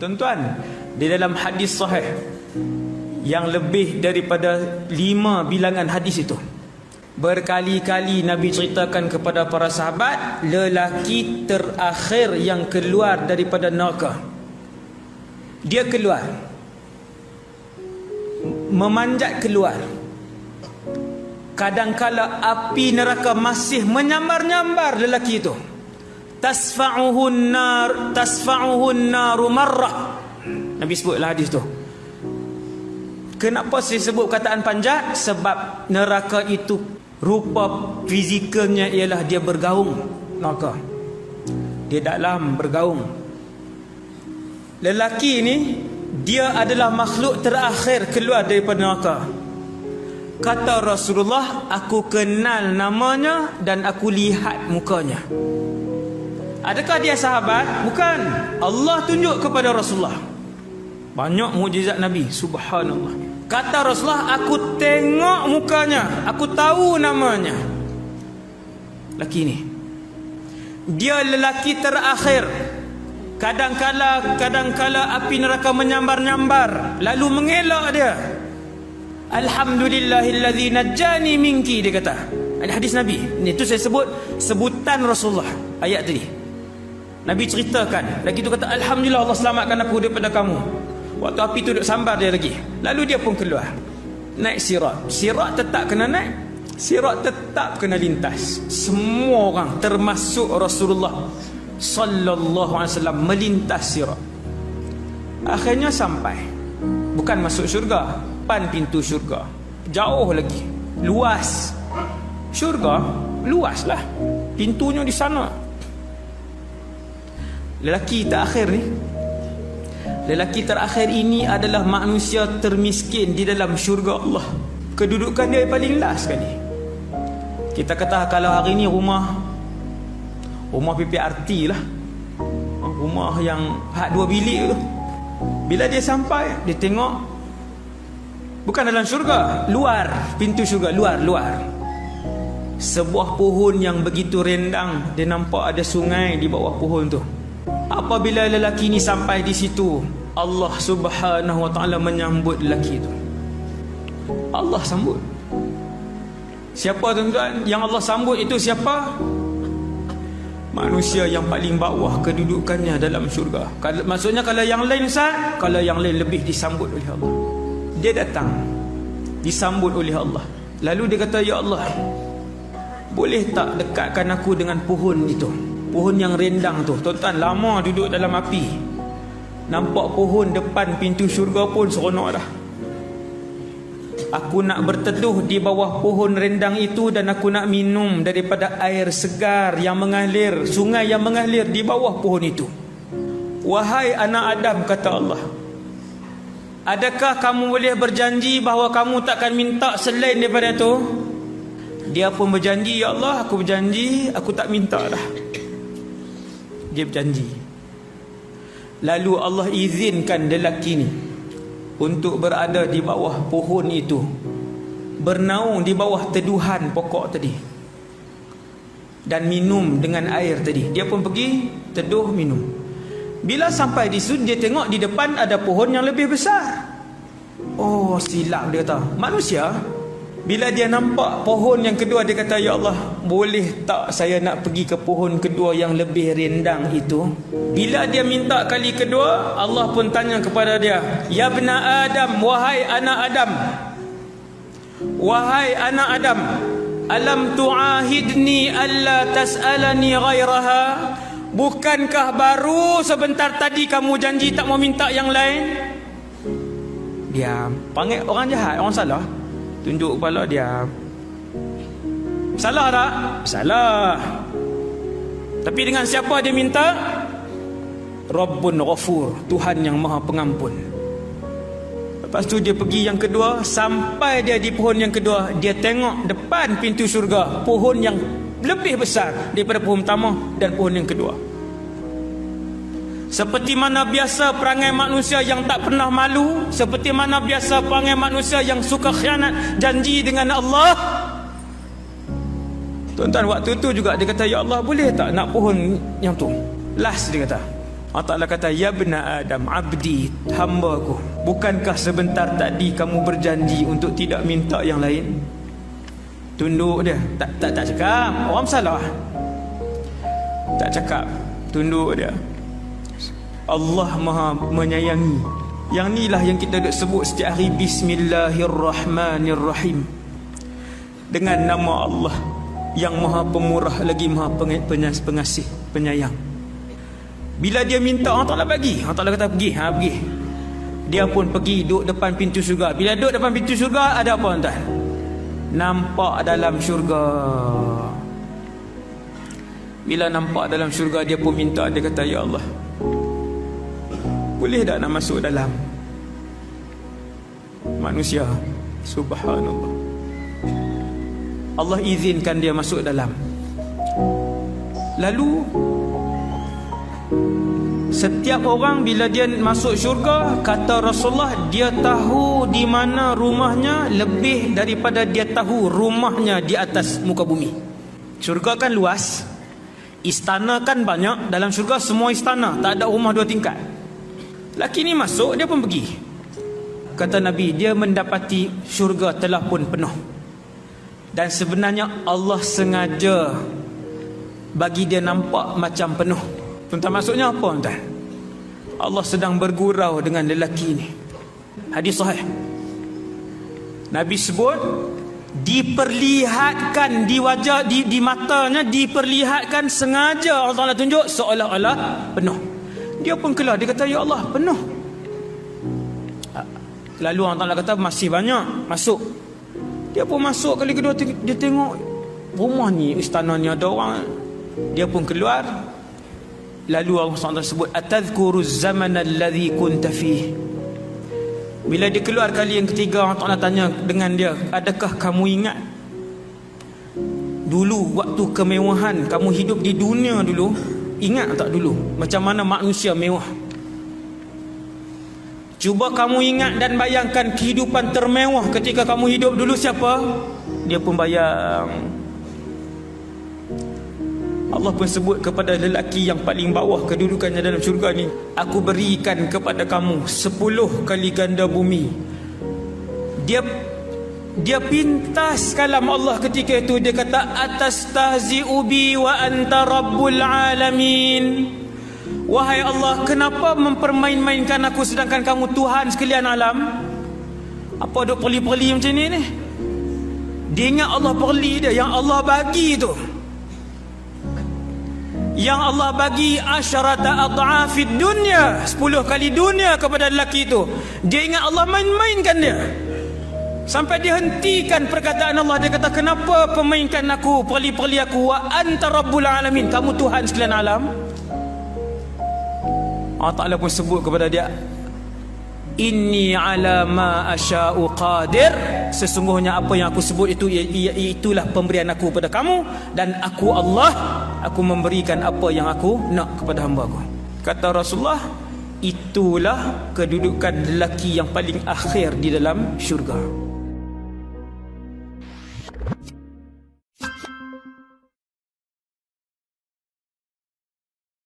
Tuan-tuan, di dalam hadis sahih yang lebih daripada 5 bilangan hadis itu, berkali-kali Nabi ceritakan kepada para sahabat, lelaki terakhir yang keluar daripada neraka, dia keluar, memanjat keluar. Kadangkala api neraka masih menyambar-nyambar lelaki itu. Tasfa'uhun naru marrah. Nabi sebutlah hadis tu. Kenapa saya sebut kataan panjat? Sebab neraka itu rupa fizikalnya ialah dia bergaung. Neraka dia dalam bergaung. Lelaki ini dia adalah makhluk terakhir keluar daripada neraka. Kata Rasulullah, aku kenal namanya dan aku lihat mukanya. Adakah dia sahabat? Bukan. Allah tunjuk kepada Rasulullah. Banyak mukjizat Nabi, subhanallah. Kata Rasulullah, aku tengok mukanya, aku tahu namanya. Lelaki ni, dia lelaki terakhir. Kadangkala api neraka menyambar-nyambar, lalu mengelak dia. Alhamdulillahillazi najjani minki, dia kata. Ini hadis Nabi. Itu saya sebut sebutan Rasulullah ayat tadi. Nabi ceritakan, lagi tu kata, alhamdulillah Allah selamatkan aku daripada kamu. Waktu api tu duduk sambar dia lagi. Lalu dia pun keluar, naik sirat. Sirat tetap kena naik, sirat tetap kena lintas. Semua orang termasuk Rasulullah sallallahu alaihi wasallam melintas sirat. Akhirnya sampai, bukan masuk syurga, depan pintu syurga. Jauh lagi, luas. Syurga luas lah, pintunya di sana. Lelaki terakhir ini adalah manusia termiskin di dalam syurga Allah. Kedudukan dia paling last sekali. Kita kata kalau hari ni rumah PPRT lah, rumah yang hak 2 bilik tu, bila dia sampai, dia tengok bukan dalam syurga, luar pintu syurga, luar sebuah pohon yang begitu rendang. Dia nampak ada sungai di bawah pohon tu. Apabila lelaki ni sampai di situ, Allah Subhanahu wa taala menyambut lelaki itu. Allah sambut. Siapa tuan-tuan yang Allah sambut itu? Siapa? Manusia yang paling bawah kedudukannya dalam syurga. Maksudnya kalau yang lain Ustaz, kalau yang lain lebih disambut oleh Allah. Dia datang, disambut oleh Allah. Lalu dia kata, ya Allah, boleh tak dekatkan aku dengan pohon itu, pohon yang rendang tu. Tuan-tuan, lama duduk dalam api, nampak pohon depan pintu syurga pun seronok dah. Aku nak berteduh di bawah pohon rendang itu, dan aku nak minum daripada air segar yang mengalir, sungai yang mengalir di bawah pohon itu. Wahai anak Adam, kata Allah, adakah kamu boleh berjanji bahawa kamu takkan minta selain daripada itu? Dia pun berjanji, ya Allah, aku berjanji, aku tak minta dah. Dia berjanji. Lalu Allah izinkan lelaki ni untuk berada di bawah pohon itu, bernaung di bawah teduhan pokok tadi, dan minum dengan air tadi. Dia pun pergi teduh minum. Bila sampai di situ, dia tengok di depan ada pohon yang lebih besar. Oh, silap, dia kata. Manusia bila dia nampak pohon yang kedua, dia kata, ya Allah, boleh tak saya nak pergi ke pohon kedua yang lebih rendang itu? Bila dia minta kali kedua, Allah pun tanya kepada dia, ya bna Adam, wahai anak Adam, wahai anak Adam, alam tu'ahidni alla tas'alani ghairaha? Bukankah baru sebentar tadi kamu janji tak mau minta yang lain? Dia panggil orang jahat, orang salah, tunjuk kepala dia. Salah tak? Salah. Tapi dengan siapa dia minta? Rabbun Ghafur, Tuhan yang Maha Pengampun. Lepas tu dia pergi yang kedua. Sampai dia di pohon yang kedua, dia tengok depan pintu syurga pohon yang lebih besar daripada pohon pertama dan pohon yang kedua. Seperti mana biasa perangai manusia yang tak pernah malu, seperti mana biasa perangai manusia yang suka khianat janji dengan Allah. Tuan-tuan, waktu tu juga dia kata, ya Allah, boleh tak nak pohon yang tu? Last dia kata, Allah Ta'ala kata, ya bena Adam, abdi, hamba-Ku, bukankah sebentar tadi kamu berjanji untuk tidak minta yang lain? Tunduk dia, tak cakap. Orang salah, tak cakap, tunduk dia. Allah Maha menyayangi. Yang inilah yang kita duk sebut setiap hari, Bismillahirrahmanirrahim, dengan nama Allah yang Maha Pemurah lagi Maha Pengasih, Penyayang. Bila dia minta, Allah Ta'ala bagi. Allah Ta'ala kata pergi, pergi. Dia pun pergi duduk depan pintu syurga. Bila duduk depan pintu syurga, ada apa tuan? Nampak dalam syurga. Bila nampak dalam syurga, dia pun minta. Dia kata, ya Allah, boleh tak nak masuk dalam? Manusia, subhanallah, Allah izinkan dia masuk dalam. Lalu setiap orang bila dia masuk syurga, kata Rasulullah, dia tahu di mana rumahnya lebih daripada dia tahu rumahnya di atas muka bumi. Syurga kan luas, istana kan banyak. Dalam syurga semua istana, tak ada rumah 2 tingkat. Laki ni masuk, dia pun pergi. Kata Nabi, dia mendapati syurga telah pun penuh. Dan sebenarnya Allah sengaja bagi dia nampak macam penuh. Tuan-tuan, maksudnya apa tuan? Allah sedang bergurau dengan lelaki ni. Hadis sahih, Nabi sebut, diperlihatkan di wajah, di matanya, diperlihatkan sengaja Allah Ta'ala tunjuk seolah-olah penuh. Dia pun keluar, dia kata, ya Allah, penuh. Lalu Allah Ta'ala kata, masih banyak, masuk. Dia pun masuk kali kedua, dia tengok rumah ni, istana ni ada orang. Dia pun keluar. Lalu Allah SWT sebut, atadhkuru zaman alladhi kunta fih. Bila dia keluar kali yang ketiga, Allah Ta'ala tanya dengan dia, adakah kamu ingat dulu waktu kemewahan kamu hidup di dunia dulu? Ingat tak dulu macam mana manusia mewah? Cuba kamu ingat dan bayangkan kehidupan termewah ketika kamu hidup dulu siapa? Dia pun bayang. Allah pun sebut kepada lelaki yang paling bawah kedudukannya dalam syurga ni, aku berikan kepada kamu 10 kali ganda bumi. Dia pintas kalam Allah ketika itu. Dia kata, atastahzi'u bi wa anta rabbul alamin. Wahai Allah, kenapa mempermain-mainkan aku sedangkan kamu Tuhan sekalian alam? Apa duk perli-perli macam ni? Dia ingat Allah perli dia, yang Allah bagi tu, yang Allah bagi asyarata ad'afid dunya, 10 kali dunia kepada lelaki itu. Dia ingat Allah main-mainkan dia, sampai dia hentikan perkataan Allah. Dia kata, kenapa pemainkan aku, perli-perli aku? Wa anta rabbul alamin, kamu Tuhan sekalian alam. Allah Ta'ala pun sebut kepada dia, inni ala ma asya'u qadir, sesungguhnya apa yang aku sebut itu, itulah pemberian aku kepada kamu. Dan aku Allah, aku memberikan apa yang aku nak kepada hamba aku. Kata Rasulullah, itulah kedudukan lelaki yang paling akhir di dalam syurga.